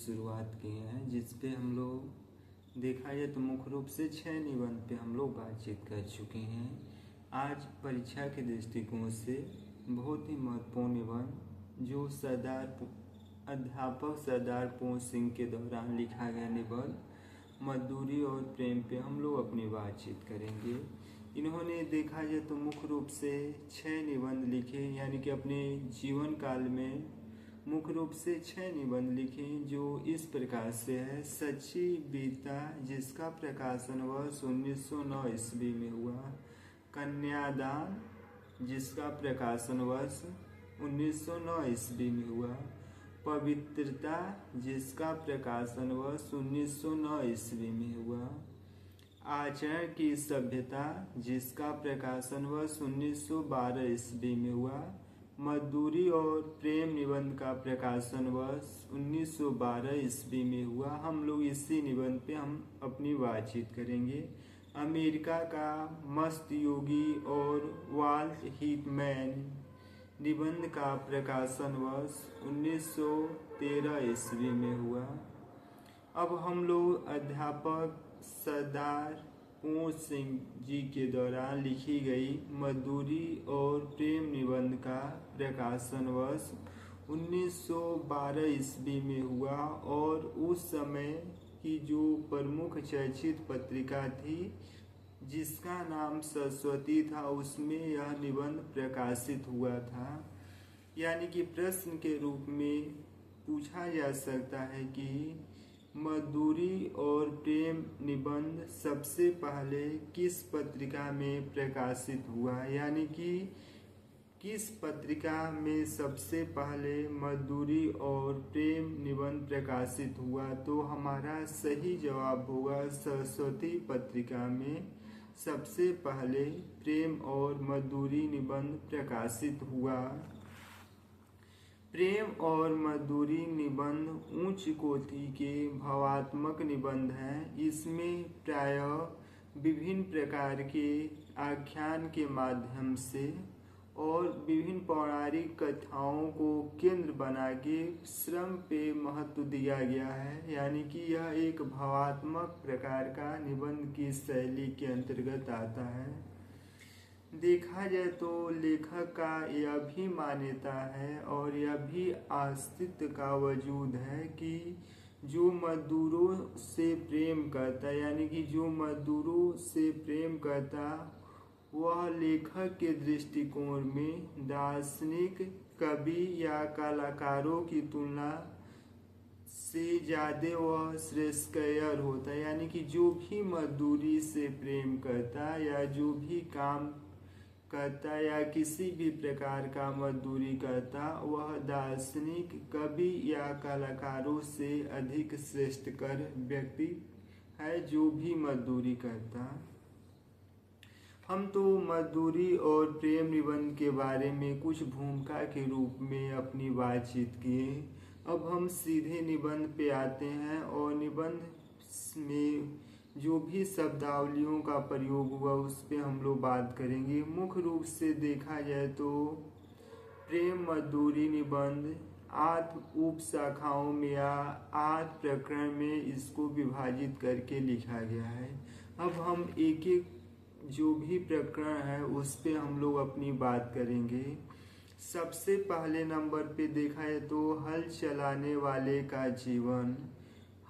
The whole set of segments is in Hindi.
शुरुआत किए हैं, जिस पे हम लोग देखा जाए तो मुख्य रूप से 6 निबंध पे हम लोग बातचीत कर चुके हैं। आज परीक्षा के दृष्टिकोण से बहुत ही महत्वपूर्ण निबंध जो अध्यापक सरदार पूर्ण सिंह के दौरान लिखा गया निबंध मजदूरी और प्रेम पे हम लोग अपनी बातचीत करेंगे। इन्होंने देखा जाए तो मुख्य रूप से 6 निबंध लिखे, यानी कि अपने जीवन काल में मुख्य रूप से 6 निबंध लिखे, जो इस प्रकार से है। सच्ची बीता, जिसका प्रकाशन वर्ष 1909 ईस्वी में हुआ। कन्यादान, जिसका प्रकाशन वर्ष 1909 ईस्वी में हुआ। पवित्रता, जिसका प्रकाशन वर्ष 1909 ईस्वी में हुआ। आचरण की सभ्यता, जिसका प्रकाशन वर्ष 1912 ईस्वी में हुआ। मजदूरी और प्रेम निबंध का प्रकाशन वर्ष 1912 ईस्वी में हुआ। हम लोग इसी निबंध पे हम अपनी बातचीत करेंगे। अमेरिका का मस्त योगी और वाल्ट हिटमैन निबंध का प्रकाशन वर्ष 1913 ईस्वी में हुआ। अब हम लोग अध्यापक सरदार पूर्ण सिंह जी के दौरान लिखी गई मजदूरी और प्रेम निबंध का प्रकाशन वर्ष 1912 ईस्वी में हुआ, और उस समय की जो प्रमुख चर्चित पत्रिका थी जिसका नाम सरस्वती था, उसमें यह निबंध प्रकाशित हुआ था। यानी कि प्रश्न के रूप में पूछा जा सकता है कि मजदूरी और प्रेम निबंध सबसे पहले किस पत्रिका में प्रकाशित हुआ, यानी कि किस पत्रिका में सबसे पहले मजदूरी और प्रेम निबंध प्रकाशित हुआ। तो हमारा सही जवाब होगा सरस्वती पत्रिका में सबसे पहले प्रेम और मजदूरी निबंध प्रकाशित हुआ। प्रेम और मजदूरी निबंध उच्च कोटि के भावात्मक निबंध हैं। इसमें प्रायः विभिन्न प्रकार के आख्यान के माध्यम से और विभिन्न पौराणिक कथाओं को केंद्र बना के श्रम पे महत्व दिया गया है, यानी कि यह एक भावात्मक प्रकार का निबंध की शैली के अंतर्गत आता है। देखा जाए तो लेखक का यह भी मान्यता है और यह भी अस्तित्व का वजूद है कि जो मजदूरों से प्रेम करता, यानी कि जो मजदूरों से प्रेम करता, वह लेखक के दृष्टिकोण में दार्शनिक, कवि या कलाकारों की तुलना से ज़्यादा वह श्रेष्ठकर होता है। यानी कि जो भी मजदूरी से प्रेम करता या जो भी काम करता या किसी भी प्रकार का मजदूरी करता, वह दार्शनिक, कवि या कलाकारों से अधिक श्रेष्ठकर व्यक्ति है जो भी मजदूरी करता। हम तो मजदूरी और प्रेम निबंध के बारे में कुछ भूमिका के रूप में अपनी बातचीत किए। अब हम सीधे निबंध पे आते हैं और निबंध में जो भी शब्दावलियों का प्रयोग हुआ उस पे हम लोग बात करेंगे। मुख्य रूप से देखा जाए तो प्रेम मजदूरी निबंध 8 उप शाखाओं में या 8 प्रकरण में इसको विभाजित करके लिखा गया है। अब हम एक एक जो भी प्रकरण है उस पे हम लोग अपनी बात करेंगे। सबसे पहले नंबर पे देखा है तो हल चलाने वाले का जीवन।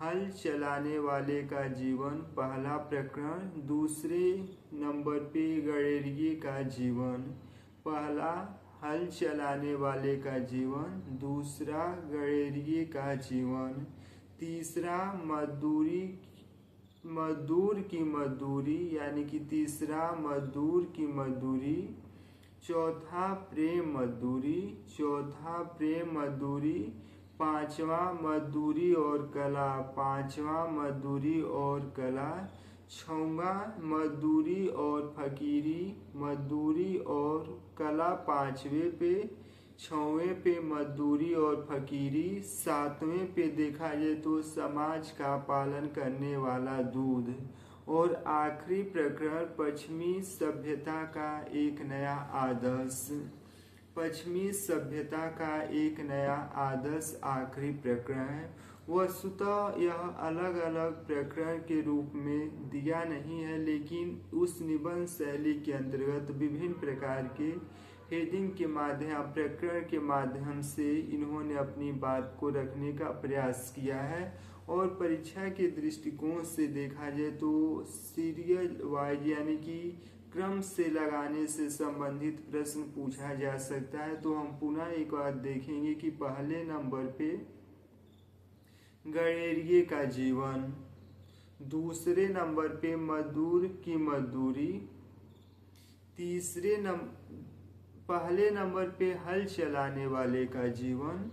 हल चलाने वाले का जीवन पहला प्रकरण। दूसरे नंबर पे गडेरिये का जीवन। पहला हल चलाने वाले का जीवन, दूसरा गडेरिये का जीवन, तीसरा मजदूर की मजदूरी, यानी कि तीसरा मजदूर की मजदूरी, चौथा प्रेम मजदूरी, पांचवा मजदूरी और कला, छठवां मजदूरी और फकीरी, मजदूरी और कला पांचवें पे, छवें पे मजदूरी और फकीरी, सातवें पे देखा जाए तो समाज का पालन करने वाला दूध, और आखिरी प्रकरण पश्चिमी सभ्यता का एक नया आदर्श। पश्चिमी सभ्यता का एक नया आदर्श आखिरी प्रकरण है। वस्तुतः यह अलग अलग प्रकरण के रूप में दिया नहीं है, लेकिन उस निबंध शैली के अंतर्गत विभिन्न प्रकार के हेडिंग के माध्यम प्रकरण के माध्यम से इन्होंने अपनी बात को रखने का प्रयास किया है। और परीक्षा के दृष्टिकोण से देखा जाए तो सीरियल वाइज यानी कि क्रम से लगाने से संबंधित प्रश्न पूछा जा सकता है। तो हम पुनः एक बार देखेंगे कि पहले नंबर पे गणेरिये का जीवन, दूसरे नंबर पे मजदूर की मजदूरी, पहले नंबर पे हल चलाने वाले का जीवन,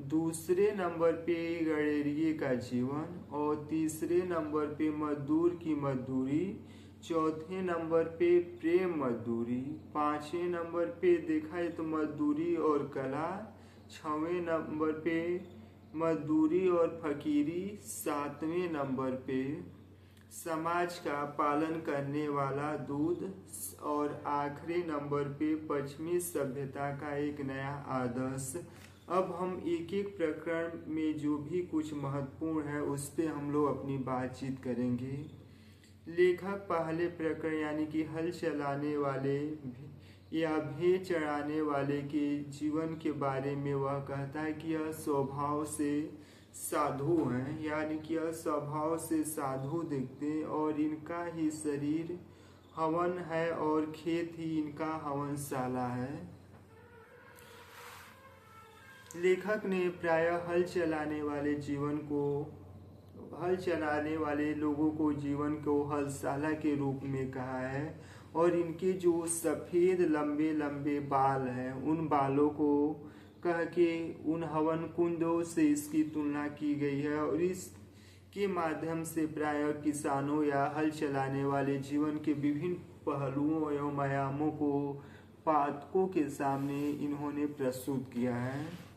दूसरे नंबर पे गणेरिये का जीवन और तीसरे नंबर पे मजदूर की मजदूरी, चौथे नंबर पे प्रेम मजदूरी, पांचवें नंबर पे देखा है तो मजदूरी और कला, छवें नंबर पे मजदूरी और फकीरी, सातवें नंबर पे समाज का पालन करने वाला दूध और आखिरी नंबर पे पश्चिमी सभ्यता का एक नया आदर्श। अब हम एक एक प्रकरण में जो भी कुछ महत्वपूर्ण है उस पे हम लोग अपनी बातचीत करेंगे। लेखक पहले प्रकरण यानी कि हल चलाने वाले या भेड़ चढ़ाने वाले के जीवन के बारे में वह कहता है कि यह स्वभाव से साधु हैं, यानी कि यह स्वभाव से साधु दिखते हैं और इनका ही शरीर हवन है और खेत ही इनका हवनशाला है। लेखक ने प्रायः हल चलाने वाले लोगों को जीवन को हलशाला के रूप में कहा है और इनके जो सफ़ेद लंबे लंबे बाल हैं उन बालों को कह के उन हवन कुंडों से इसकी तुलना की गई है और इसके माध्यम से प्रायः किसानों या हल चलाने वाले जीवन के विभिन्न पहलुओं एवं आयामों को पाठकों के सामने इन्होंने प्रस्तुत किया है।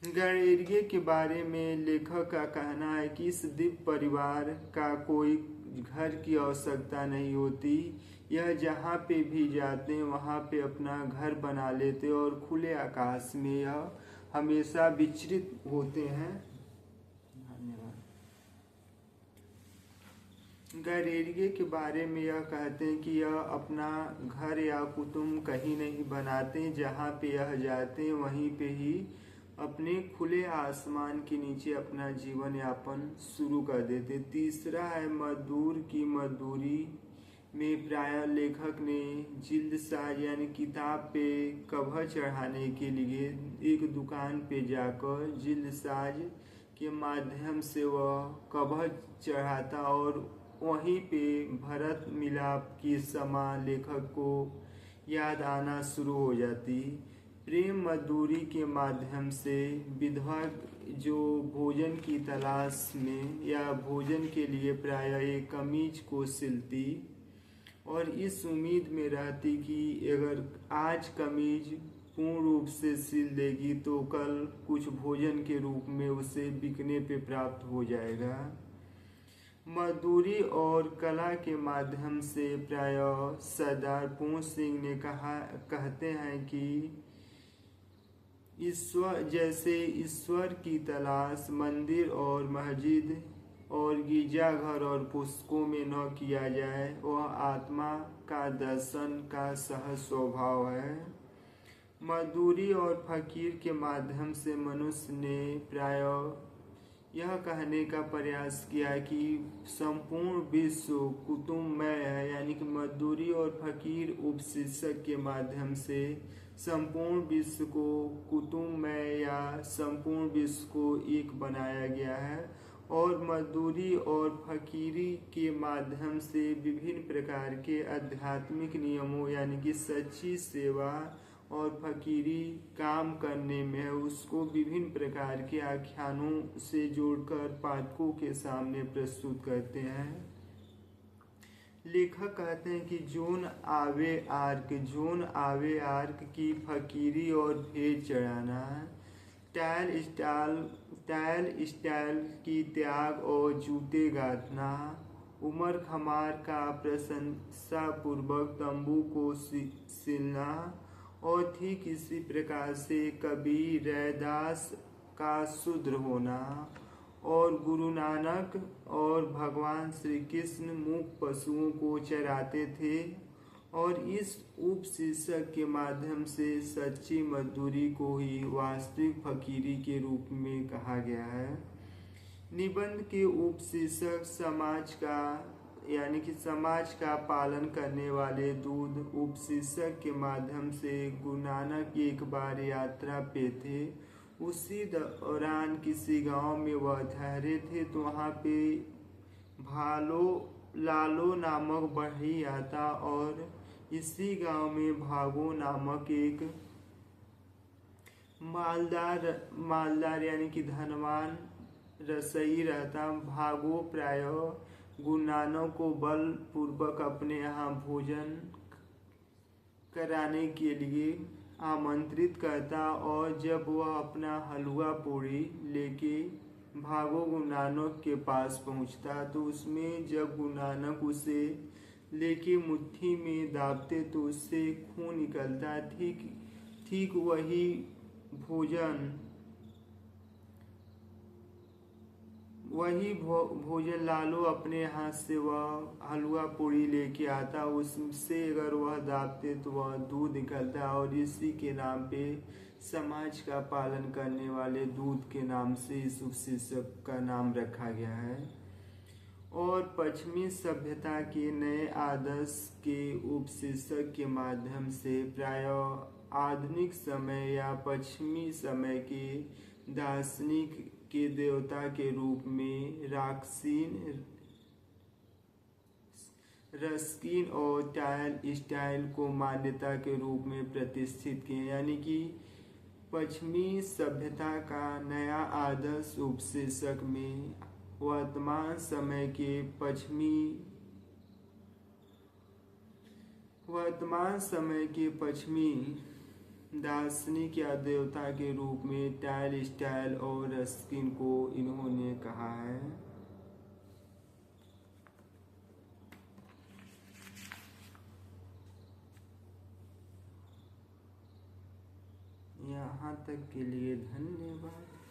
गणेरिये के बारे में लेखक का कहना है कि इस दिव्य परिवार का कोई घर की आवश्यकता नहीं होती, यह जहाँ पे भी जाते हैं वहाँ पे अपना घर बना लेते और खुले आकाश में यह हमेशा विचरित होते हैं। धन्यवाद। गणेरिये के बारे में यह कहते हैं कि यह अपना घर या कुटुंब कहीं नहीं बनाते, जहाँ पे यह जाते हैं वहीं पे ही अपने खुले आसमान के नीचे अपना जीवन यापन शुरू कर देते। तीसरा है मजदूर की मजदूरी में प्रायः लेखक ने जिल्द साज यानी किताब पे कवर चढ़ाने के लिए एक दुकान पे जाकर जिल्द साज के माध्यम से वह कवर चढ़ाता और वहीं पे भरत मिलाप की समा लेखक को याद आना शुरू हो जाती। प्रेम मजदूरी के माध्यम से विधवा जो भोजन की तलाश में या भोजन के लिए प्रायः एक कमीज को सिलती और इस उम्मीद में रहती कि अगर आज कमीज पूर्ण रूप से सिल देगी तो कल कुछ भोजन के रूप में उसे बिकने पे प्राप्त हो जाएगा। मजदूरी और कला के माध्यम से प्रायः सरदार पूर्ण सिंह ने कहते हैं कि ईश्वर की तलाश मंदिर और मस्जिद और गिरजाघर और पुस्तकों में न किया जाए, वह आत्मा का दर्शन का सहज स्वभाव है। मजदूरी और फकीर के माध्यम से मनुष्य ने प्रायः यह कहने का प्रयास किया कि संपूर्ण विश्व कुतुम्बमय है, यानी कि मजदूरी और फकीर उपशीर्षक के माध्यम से संपूर्ण विश्व को कुतुम्बमय या संपूर्ण विश्व को एक बनाया गया है और मजदूरी और फकीरी के माध्यम से विभिन्न प्रकार के आध्यात्मिक नियमों यानी कि सच्ची सेवा और फकीरी काम करने में उसको विभिन्न प्रकार के आख्यानों से जोड़कर पाठकों के सामने प्रस्तुत करते हैं। लेखक कहते हैं कि जोन आवे आर्क की फकीरी और भेड़ चढ़ाना, टाइल स्टाइल की त्याग और जूते गाथना, उमर खमार का प्रशंसा पूर्वक तंबू को सिलना और ठीक इसी प्रकार से कबीर रैदास का शूद्र होना और गुरु नानक और भगवान श्री कृष्ण मूक पशुओं को चराते थे और इस उपशीर्षक के माध्यम से सच्ची मजदूरी को ही वास्तविक फकीरी के रूप में कहा गया है। निबंध के उपशीर्षक समाज का यानी कि समाज का पालन करने वाले दूध उपशीर्षक के माध्यम से गुरु नानक एक बार यात्रा पे थे। उसी दौरान किसी गांव में वह ठहरे थे तो वहाँ पे लालो नामक बढ़ई आता और इसी गांव में भागो नामक एक मालदार यानी कि धनवान रसोई रहता। भागो प्रायः गुरु नानक को बलपूर्वक अपने यहाँ भोजन कराने के लिए आमंत्रित करता और जब वह अपना हलवा पूड़ी लेके भागो गुरु नानक के पास पहुँचता तो उसमें जब गुरु नानक उसे लेके मुट्ठी में दाबते तो उससे खून निकलता। ठीक वही भोजन लालो अपने हाथ से वह हलवा पूड़ी लेके आता, उससे अगर वह दाबते तो वह दूध निकलता और इसी के नाम पे समाज का पालन करने वाले दूध के नाम से इस उपशीर्षक का नाम रखा गया है। और पश्चिमी सभ्यता के नए आदर्श के उपशीर्षक के माध्यम से प्रायः आधुनिक समय या पश्चिमी समय के दार्शनिक के देवता के रूप में रस्किन और स्टाइल को मान्यता के रूप में प्रतिष्ठित किए। यानी कि पश्चिमी सभ्यता का नया आदर्श उपशीर्षक में वर्तमान समय के पश्चिमी दार्शनिक या देवता के रूप में टाइल स्टाइल और रस्किन को इन्होंने कहा है। यहाँ तक के लिए धन्यवाद।